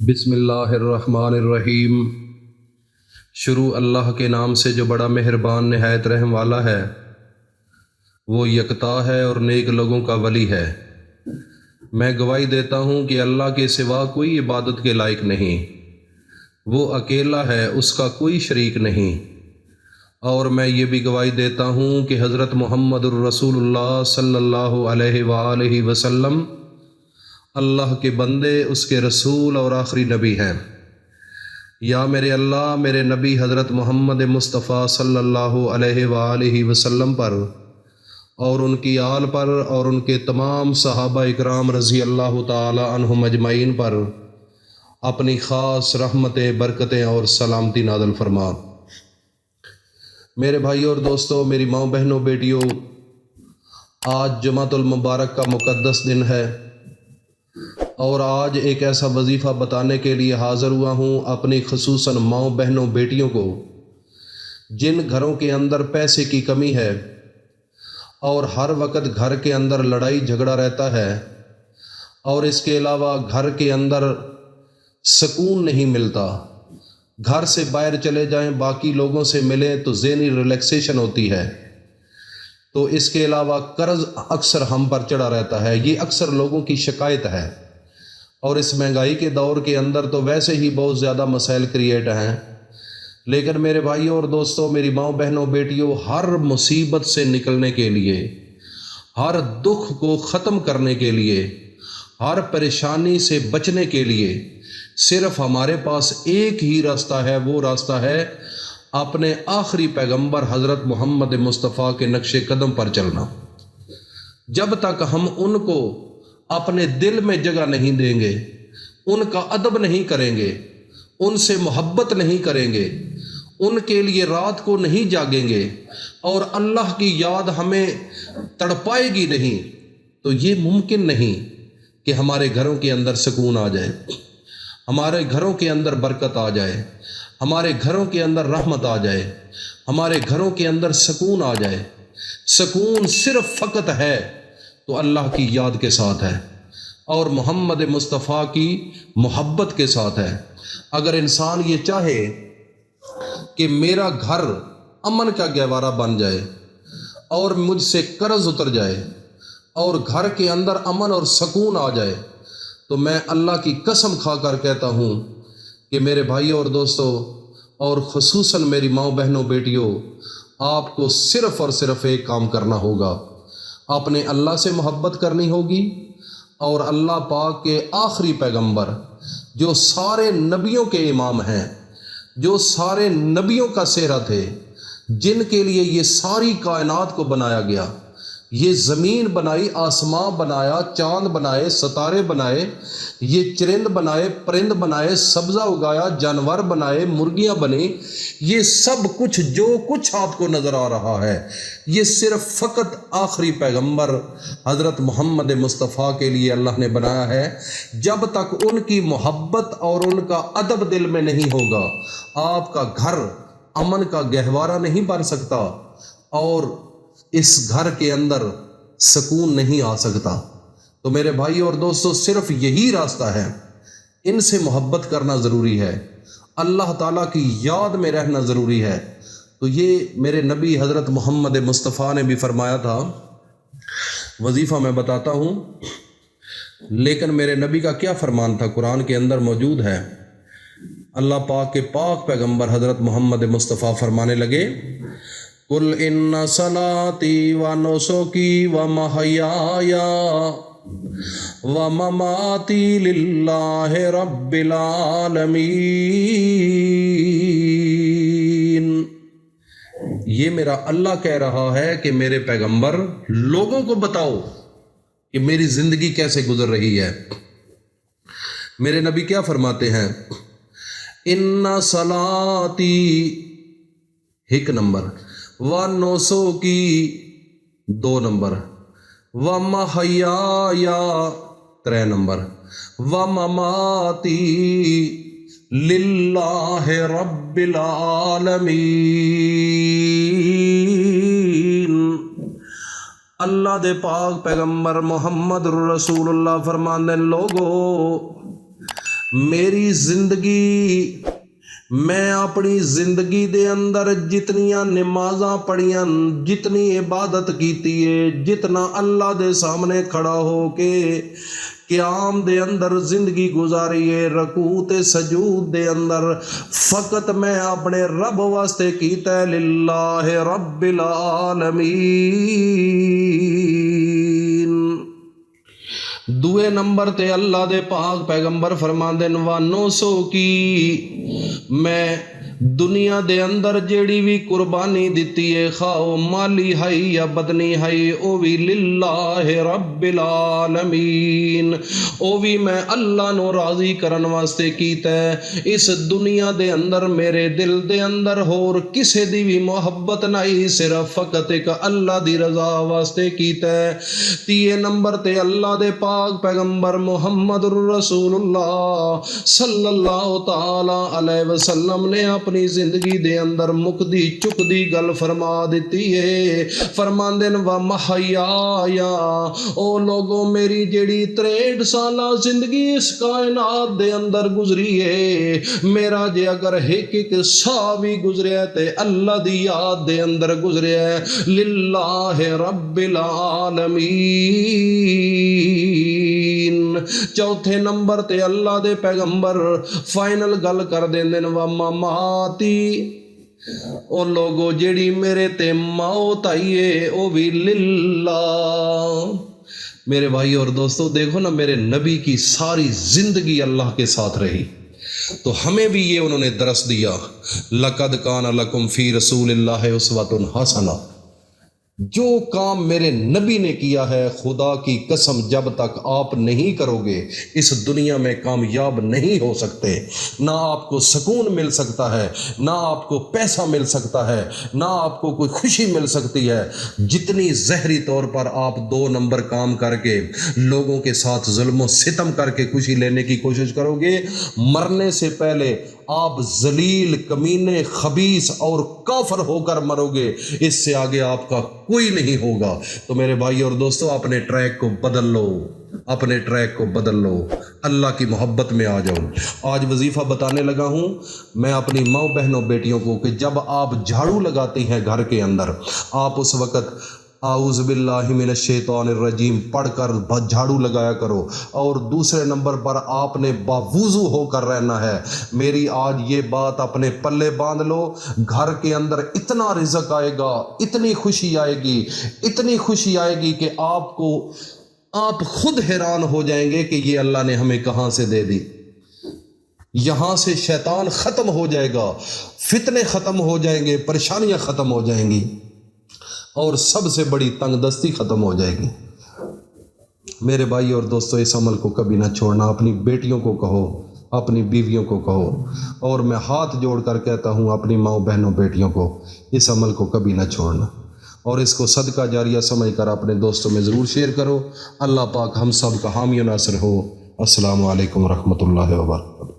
بسم اللہ الرحمن الرحیم۔ شروع اللہ کے نام سے جو بڑا مہربان نہایت رحم والا ہے۔ وہ یکتا ہے اور نیک لوگوں کا ولی ہے۔ میں گواہی دیتا ہوں کہ اللہ کے سوا کوئی عبادت کے لائق نہیں، وہ اکیلا ہے، اس کا کوئی شریک نہیں۔ اور میں یہ بھی گواہی دیتا ہوں کہ حضرت محمد الرسول اللہ صلی اللہ علیہ وآلہ وسلم اللہ کے بندے، اس کے رسول اور آخری نبی ہیں۔ یا میرے اللہ میرے نبی حضرت محمد مصطفیٰ صلی اللہ علیہ وآلہ وسلم پر اور ان کی آل پر اور ان کے تمام صحابہ اکرام رضی اللہ تعالی عنہم اجمعین پر اپنی خاص رحمتیں، برکتیں اور سلامتی نازل فرما۔ میرے بھائیوں اور دوستوں، میری ماؤں، بہنوں، بیٹیوں، آج جمعۃ المبارک کا مقدس دن ہے اور آج ایک ایسا وظیفہ بتانے کے لیے حاضر ہوا ہوں اپنی خصوصاً ماؤں، بہنوں، بیٹیوں کو جن گھروں کے اندر پیسے کی کمی ہے اور ہر وقت گھر کے اندر لڑائی جھگڑا رہتا ہے، اور اس کے علاوہ گھر کے اندر سکون نہیں ملتا۔ گھر سے باہر چلے جائیں، باقی لوگوں سے ملیں تو ذہنی ریلیکسیشن ہوتی ہے، تو اس کے علاوہ قرض اکثر ہم پر چڑھا رہتا ہے۔ یہ اکثر لوگوں کی شکایت ہے، اور اس مہنگائی کے دور کے اندر تو ویسے ہی بہت زیادہ مسائل کریٹ ہیں۔ لیکن میرے بھائیوں اور دوستوں، میری ماؤں، بہنوں، بیٹیوں، ہر مصیبت سے نکلنے کے لیے، ہر دکھ کو ختم کرنے کے لیے، ہر پریشانی سے بچنے کے لیے صرف ہمارے پاس ایک ہی راستہ ہے۔ وہ راستہ ہے اپنے آخری پیغمبر حضرت محمد مصطفیٰ کے نقش قدم پر چلنا۔ جب تک ہم ان کو اپنے دل میں جگہ نہیں دیں گے، ان کا ادب نہیں کریں گے، ان سے محبت نہیں کریں گے، ان کے لیے رات کو نہیں جاگیں گے، اور اللہ کی یاد ہمیں تڑپائے گی نہیں، تو یہ ممکن نہیں کہ ہمارے گھروں کے اندر سکون آ جائے، ہمارے گھروں کے اندر برکت آ جائے، ہمارے گھروں کے اندر رحمت آ جائے، ہمارے گھروں کے اندر سکون آ جائے۔ سکون صرف فقط ہے تو اللہ کی یاد کے ساتھ ہے اور محمد مصطفیٰ کی محبت کے ساتھ ہے۔ اگر انسان یہ چاہے کہ میرا گھر امن کا گہوارہ بن جائے اور مجھ سے قرض اتر جائے اور گھر کے اندر امن اور سکون آ جائے، تو میں اللہ کی قسم کھا کر کہتا ہوں کہ میرے بھائیوں اور دوستوں، اور خصوصاً میری ماؤں، بہنوں، بیٹیوں، آپ کو صرف اور صرف ایک کام کرنا ہوگا۔ اپنے اللہ سے محبت کرنی ہوگی، اور اللہ پاک کے آخری پیغمبر جو سارے نبیوں کے امام ہیں، جو سارے نبیوں کا سہرا تھے، جن کے لیے یہ ساری کائنات کو بنایا گیا، یہ زمین بنائی، آسمان بنایا، چاند بنائے، ستارے بنائے، یہ چرند بنائے، پرند بنائے، سبزہ اگایا، جانور بنائے، مرغیاں بنی، یہ سب کچھ جو کچھ آپ کو نظر آ رہا ہے، یہ صرف فقط آخری پیغمبر حضرت محمد مصطفیٰ کے لیے اللہ نے بنایا ہے۔ جب تک ان کی محبت اور ان کا ادب دل میں نہیں ہوگا، آپ کا گھر امن کا گہوارہ نہیں بن سکتا اور اس گھر کے اندر سکون نہیں آ سکتا۔ تو میرے بھائی اور دوستو، صرف یہی راستہ ہے، ان سے محبت کرنا ضروری ہے، اللہ تعالیٰ کی یاد میں رہنا ضروری ہے۔ تو یہ میرے نبی حضرت محمد مصطفیٰ نے بھی فرمایا تھا۔ وظیفہ میں بتاتا ہوں، لیکن میرے نبی کا کیا فرمان تھا قرآن کے اندر موجود ہے۔ اللہ پاک کے پاک پیغمبر حضرت محمد مصطفیٰ فرمانے لگے، قُلْ إِنَّ صَلَاتِي وَنُسُكِي وَمَحْيَايَ وَمَمَاتِي لِلَّهِ رَبِّ الْعَالَمِينَ۔ یہ میرا اللہ کہہ رہا ہے کہ میرے پیغمبر لوگوں کو بتاؤ کہ میری زندگی کیسے گزر رہی ہے۔ میرے نبی کیا فرماتے ہیں؟ اِنَّ صَلَاتِي ایک نمبر، وَنُسُكِي دو نمبر، وَمَحْيَايَ ترے نمبر، وَمَمَاتِي لِلَّهِ رَبِّ الْعَالَمِينَ۔ اللہ دے پاک پیغمبر محمد رسول اللہ فرماندے، لوگو میری زندگی میں اپنی زندگی دے اندر جتنیاں نمازاں پڑھیاں، جتنی عبادت کیتی ہے، جتنا اللہ دے سامنے کھڑا ہو کے قیام دے اندر زندگی گزاری ہے، رکوع تے سجود دے اندر فقط میں اپنے رب واسطے کیتا ہے، للہ رب العالمین۔ دوے نمبر تے اللہ دے پاک پیغمبر فرماندے وانو سو کی میں دنیا دے اندر جیڑی بھی قربانی دیتی ہے، خواہ مالی ہے یا بدنی ہے، او بھی للہ رب العالمین، او بھی میں اللہ نو راضی کرن واسطے کیتا ہے۔ اس دنیا دے اندر میرے دل دے اندر ہور کسے دی بھی محبت نہیں، صرف فقط ایک اللہ دی رضا واسطے کیتا ہے۔ تیے نمبر تے اللہ دے پاک پیغمبر محمد الرسول اللہ صلی اللہ تعالی علیہ وسلم نے اپنی زندگی دے اندر مکدی چکدی گل فرما دیتی ہے، فرماندے و محیایا، او لوگوں میری جیڑی 63 سالہ زندگی اس کائنات دے اندر گزری ہے، میرا جے اگر ایک ایک سا بھی گزریا تے اللہ دی یاد دے اندر گزریا ہے، للہ رب العالمین۔ چوتھے نمبر تے اللہ دے پیغمبر فائنل گل کر دیندے نے و مماتی، او لوگو جیڑی میرے تے موت آئی ہے او بھی للہ۔ میرے بھائی اور دوستو دیکھو نا، میرے نبی کی ساری زندگی اللہ کے ساتھ رہی، تو ہمیں بھی یہ انہوں نے درس دیا، لَقَدْ كَانَ لَكُمْ فِي رَسُولِ اللَّهِ أُسْوَةٌ حَسَنَةٌ۔ جو کام میرے نبی نے کیا ہے، خدا کی قسم جب تک آپ نہیں کرو گے اس دنیا میں کامیاب نہیں ہو سکتے، نہ آپ کو سکون مل سکتا ہے، نہ آپ کو پیسہ مل سکتا ہے، نہ آپ کو کوئی خوشی مل سکتی ہے۔ جتنی ظاہری طور پر آپ 2 نمبر کام کر کے لوگوں کے ساتھ ظلم و ستم کر کے خوشی لینے کی کوشش کرو گے، مرنے سے پہلے آپ ذلیل، کمینے، خبیث اور کافر ہو کر مرو گے، اس سے آگے آپ کا کوئی نہیں ہوگا۔ تو میرے بھائی اور دوستو اپنے ٹریک کو بدل لو، اپنے ٹریک کو بدل لو، اللہ کی محبت میں آ جاؤ۔ آج وظیفہ بتانے لگا ہوں میں اپنی ماں بہنوں بیٹیوں کو کہ جب آپ جھاڑو لگاتی ہیں گھر کے اندر، آپ اس وقت اعوذ باللہ من الشیطان الرجیم پڑھ کر جھاڑو لگایا کرو، اور دوسرے نمبر پر آپ نے باوضو ہو کر رہنا ہے۔ میری آج یہ بات اپنے پلے باندھ لو، گھر کے اندر اتنا رزق آئے گا، اتنی خوشی آئے گی، اتنی خوشی آئے گی کہ آپ خود حیران ہو جائیں گے کہ یہ اللہ نے ہمیں کہاں سے دے دی۔ یہاں سے شیطان ختم ہو جائے گا، فتنے ختم ہو جائیں گے، پریشانیاں ختم ہو جائیں گی، اور سب سے بڑی تنگ دستی ختم ہو جائے گی۔ میرے بھائی اور دوستو اس عمل کو کبھی نہ چھوڑنا، اپنی بیٹیوں کو کہو، اپنی بیویوں کو کہو، اور میں ہاتھ جوڑ کر کہتا ہوں اپنی ماں بہنوں بیٹیوں کو اس عمل کو کبھی نہ چھوڑنا، اور اس کو صدقہ جاریہ سمجھ کر اپنے دوستوں میں ضرور شیئر کرو۔ اللہ پاک ہم سب کا حامی و ناصر ہو۔ السلام علیکم ورحمۃ اللہ وبرکاتہ۔